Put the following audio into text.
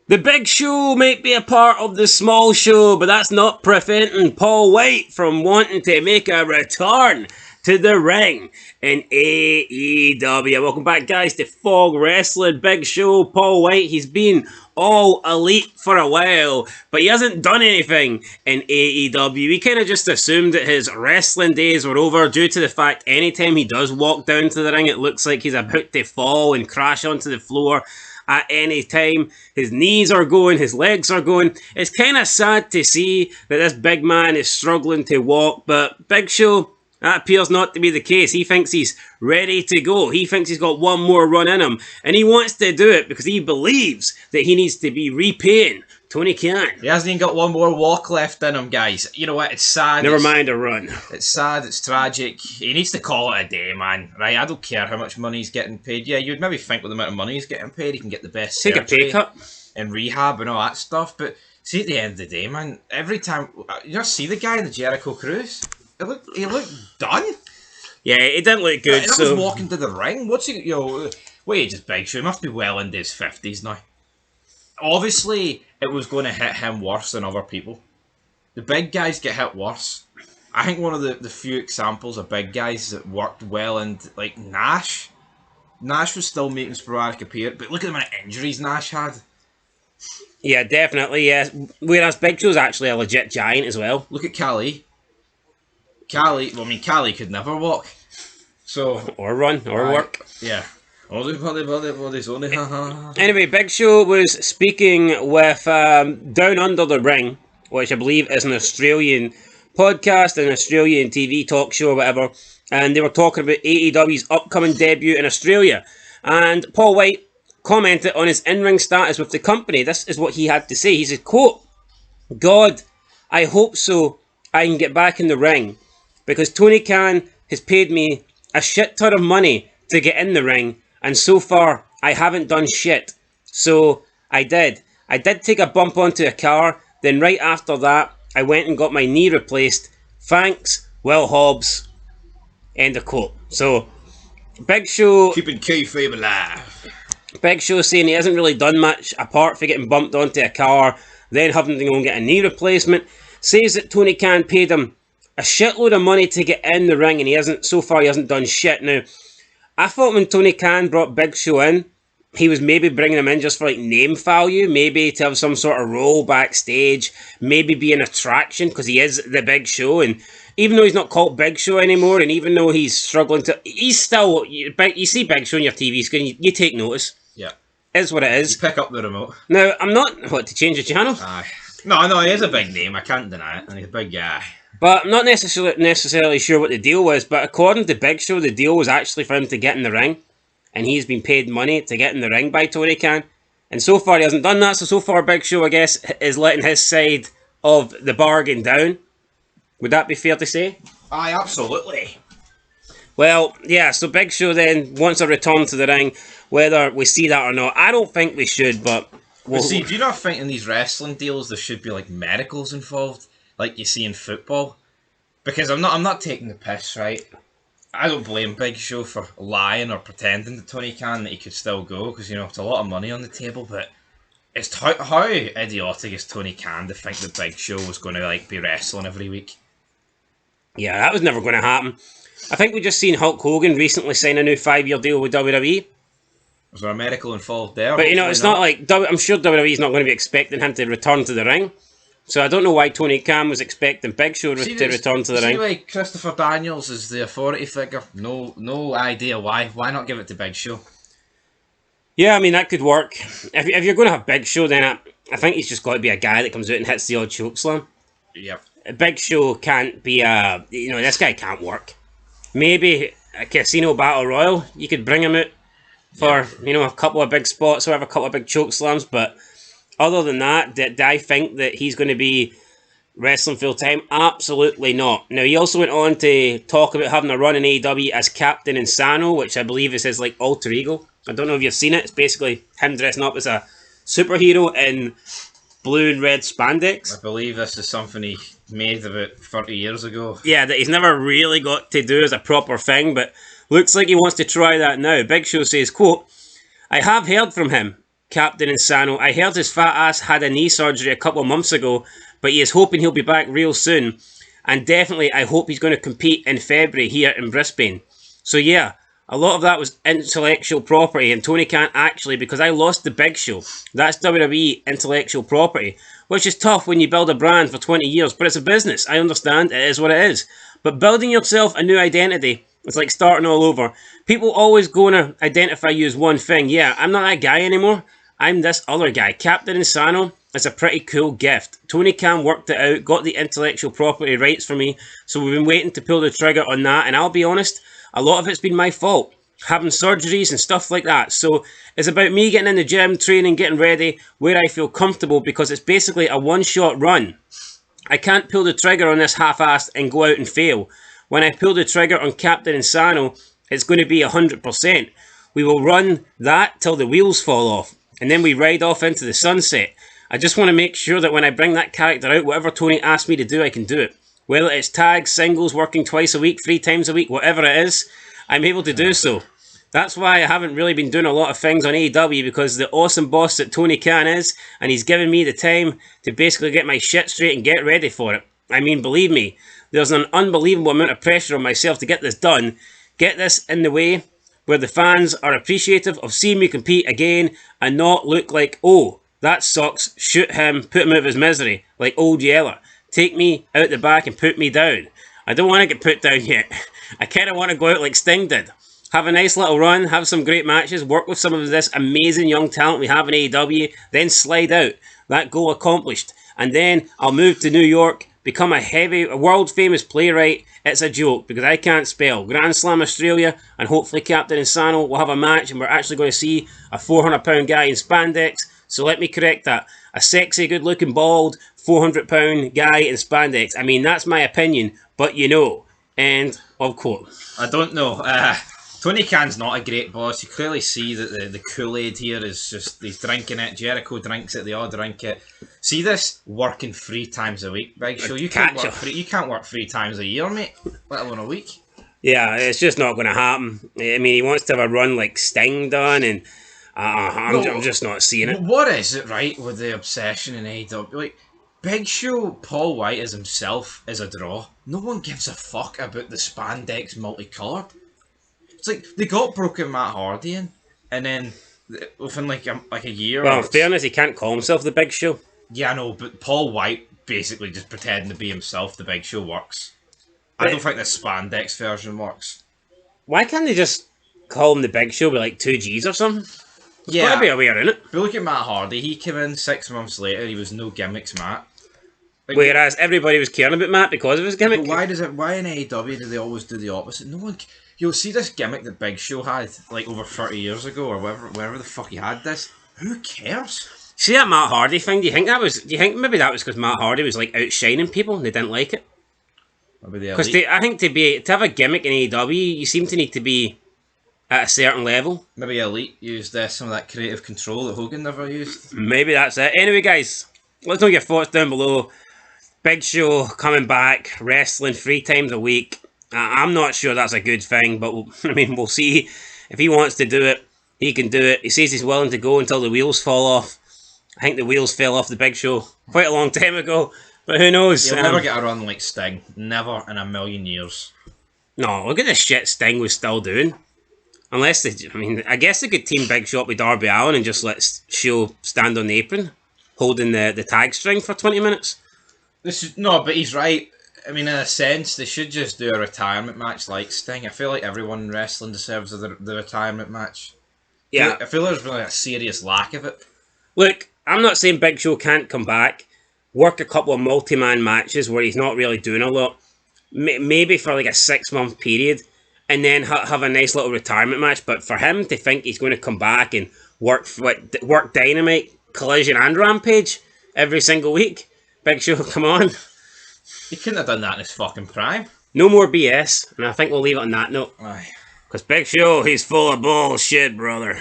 The big show might be a part of the small show, but that's not preventing Paul White from wanting to make a return to the ring in AEW. Welcome back, guys, to Fog Wrestling. Big Show, Paul White, he's been all elite for a while, but he hasn't done anything in AEW. We kind of just assumed that his wrestling days were over due to the fact anytime he does walk down to the ring, it looks like he's about to fall and crash onto the floor at any time. His knees are going, his legs are going. It's kind of sad to see that this big man is struggling to walk, but Big Show, that appears not to be the case. He thinks he's ready to go. He thinks he's got one more run in him, and he wants to do it because he believes that he needs to be repaying Tony Khan. He hasn't even got one more walk left in him, guys. You know what? It's sad. Never mind a run. It's sad. It's tragic. He needs to call it a day, man. Right? I don't care how much money he's getting paid. Yeah, you'd maybe think with the amount of money he's getting paid, he can get the best take a pay cut in rehab and all that stuff. But see, at the end of the day, man, every time you just see the guy in the Jericho Cruise, he looked done. Yeah, he didn't look good. He was walking to the ring. What's he? What age is Big Show? He must be well into his 50s now. Obviously, it was going to hit him worse than other people. The big guys get hit worse. I think one of the few examples of big guys that worked well, and like Nash. Nash was still making sporadic appearances, but look at the amount of injuries Nash had. Yeah, definitely, yeah. Whereas Big Show's actually a legit giant as well. Look at Khali. Khali could never walk. So or run, or work. Yeah. Anyway, Big Show was speaking with Down Under the Ring, which I believe is an Australian podcast, an Australian TV talk show or whatever, and they were talking about AEW's upcoming debut in Australia. And Paul White commented on his in-ring status with the company. This is what he had to say. He said, quote, "God, I hope so I can get back in the ring, because Tony Khan has paid me a shit ton of money to get in the ring, and so far, I haven't done shit. So, I did. I did take a bump onto a car, then right after that, I went and got my knee replaced. Thanks, Will Hobbs." End of quote. So, Big Show... keeping kayfabe alive. Big Show saying he hasn't really done much, apart from getting bumped onto a car, then having to go and get a knee replacement. Says that Tony Khan paid him a shitload of money to get in the ring, and he hasn't done shit. Now, I thought when Tony Khan brought Big Show in, he was maybe bringing him in just for like name value, maybe to have some sort of role backstage, maybe be an attraction because he is the Big Show. And even though he's not called Big Show anymore, and even though he's struggling to, he's still, you see Big Show on your TV screen, you take notice. Yeah. Is what it is. You pick up the remote. Now, I'm not, to change the channel? Aye. No, he is a big name, I can't deny it, and he's a big guy. But I'm not necessarily sure what the deal was, but according to Big Show, the deal was actually for him to get in the ring, and he's been paid money to get in the ring by Tony Khan, and so far he hasn't done that, so far Big Show, I guess, is letting his side of the bargain down. Would that be fair to say? Aye, absolutely. Well, yeah, so Big Show then wants a return to the ring, whether we see that or not. I don't think we should, but... But see, do you not think in these wrestling deals there should be like medicals involved? Like you see in football, because I'm not taking the piss, right? I don't blame Big Show for lying or pretending to Tony Khan that he could still go, because it's a lot of money on the table. But it's how idiotic is Tony Khan to think that Big Show was going to like be wrestling every week? Yeah, that was never going to happen. I think we just seen Hulk Hogan recently sign a new 5-year deal with WWE. Was there a medical involved there? But it's not like I'm sure WWE's not going to be expecting him to return to the ring. So I don't know why Tony Khan was expecting Big Show to return to the ring. See, like Christopher Daniels is the authority figure. No idea why. Why not give it to Big Show? Yeah, I mean, that could work. If you're going to have Big Show, then I think he's just got to be a guy that comes out and hits the odd chokeslam. Yep. Big Show can't be this guy can't work. Maybe a Casino Battle Royal, you could bring him out for, a couple of big spots or have a couple of big chokeslams, but other than that, do I think that he's going to be wrestling full time? Absolutely not. Now, he also went on to talk about having a run in AEW as Captain Insano, which I believe is his like alter ego. I don't know if you've seen it. It's basically him dressing up as a superhero in blue and red spandex. I believe this is something he made about 30 years ago. Yeah, that he's never really got to do as a proper thing, but looks like he wants to try that now. Big Show says, quote, "I have heard from him. Captain Insano. I heard his fat ass had a knee surgery a couple of months ago, but he is hoping he'll be back real soon. And definitely, I hope he's going to compete in February here in Brisbane. So yeah, a lot of that was intellectual property, and Tony Khan actually, because I lost the Big Show. That's WWE intellectual property, which is tough when you build a brand for 20 years, but it's a business. I understand, it is what it is. But building yourself a new identity, it's like starting all over. People always going to identify you as one thing. Yeah, I'm not that guy anymore. I'm this other guy. Captain Insano is a pretty cool gift. Tony Khan worked it out, got the intellectual property rights for me, so we've been waiting to pull the trigger on that, and I'll be honest, a lot of it's been my fault. Having surgeries and stuff like that. So it's about me getting in the gym, training, getting ready, where I feel comfortable, because it's basically a one-shot run. I can't pull the trigger on this half-assed and go out and fail. When I pull the trigger on Captain Insano, it's going to be 100%. We will run that till the wheels fall off, and then we ride off into the sunset. I just want to make sure that when I bring that character out, whatever Tony asks me to do, I can do it. Whether it's tags, singles, working twice a week, 3 times a week, whatever it is, I'm able to do so. That's why I haven't really been doing a lot of things on AEW, because the awesome boss that Tony Khan is, and he's given me the time to basically get my shit straight and get ready for it. I mean, believe me, there's an unbelievable amount of pressure on myself to get this done, get this in the way where the fans are appreciative of seeing me compete again and not look like, oh, that sucks, shoot him, put him out of his misery, like Old Yeller. Take me out the back and put me down. I don't want to get put down yet. I kind of want to go out like Sting did. Have a nice little run, have some great matches, work with some of this amazing young talent we have in AEW, then slide out. That goal accomplished. And then I'll move to New York, become a world famous playwright. It's a joke because I can't spell. Grand Slam Australia, and hopefully Captain Insano will have a match, and we're actually going to see a 400-pound guy in spandex. So let me correct that. A sexy, good-looking, bald, 400-pound guy in spandex. I mean, that's my opinion, but you know. End of quote. I don't know. Tony Khan's not a great boss. You clearly see that the Kool-Aid here is just, he's drinking it. Jericho drinks it. They all drink it. See this working 3 times a week, Big Show? You can't work 3 times a year, mate. Let alone a week. Yeah, it's just not going to happen. I mean, he wants to have a run like Sting done, and I'm just not seeing it. What is it, right, with the obsession in AEW? Like, Big Show, Paul White as himself is a draw. No one gives a fuck about the spandex multicoloured. It's like, they got Broken Matt Hardy in, and then within like a year... Well, in fairness, he can't call himself the Big Show. Yeah, I know, but Paul White basically just pretending to be himself, the Big Show, works. I don't think the spandex version works. Why can't they just call him the Big Show with like 2 G's or something? There's got to be a way around it. But look at Matt Hardy, he came in 6 months later, he was no gimmicks Matt. Like, whereas everybody was caring about Matt because of his gimmick. But why in AEW do they always do the opposite? No one... You'll see this gimmick that Big Show had, like, over 30 years ago, or wherever the fuck he had this. Who cares? See that Matt Hardy thing? Do you think maybe that was because Matt Hardy was, like, outshining people and they didn't like it? Because I think to have a gimmick in AEW, you seem to need to be at a certain level. Maybe Elite used some of that creative control that Hogan never used. Maybe that's it. Anyway, guys, let us know your thoughts down below. Big Show coming back, wrestling 3 times a week. I'm not sure that's a good thing, but we'll see. If he wants to do it, he can do it. He says he's willing to go until the wheels fall off. I think the wheels fell off the Big Show quite a long time ago, but who knows? He'll never get a run like Sting. Never in a million years. No, look at the shit Sting was still doing. Unless I guess they could team Big Show up with Darby Allin and just let Show stand on the apron, holding the tag string for 20 minutes. But he's right. I mean, in a sense, they should just do a retirement match like Sting. I feel like everyone in wrestling deserves the retirement match. Yeah. I feel there's really a serious lack of it. Look, I'm not saying Big Show can't come back, work a couple of multi-man matches where he's not really doing a lot, maybe for like a 6-month period, and then have a nice little retirement match. But for him to think he's going to come back and work Dynamite, Collision, and Rampage every single week, Big Show, come on. He couldn't have done that in his fucking prime. No more BS, and I think we'll leave it on that note. Aye. Because Big Show, he's full of bullshit, brother.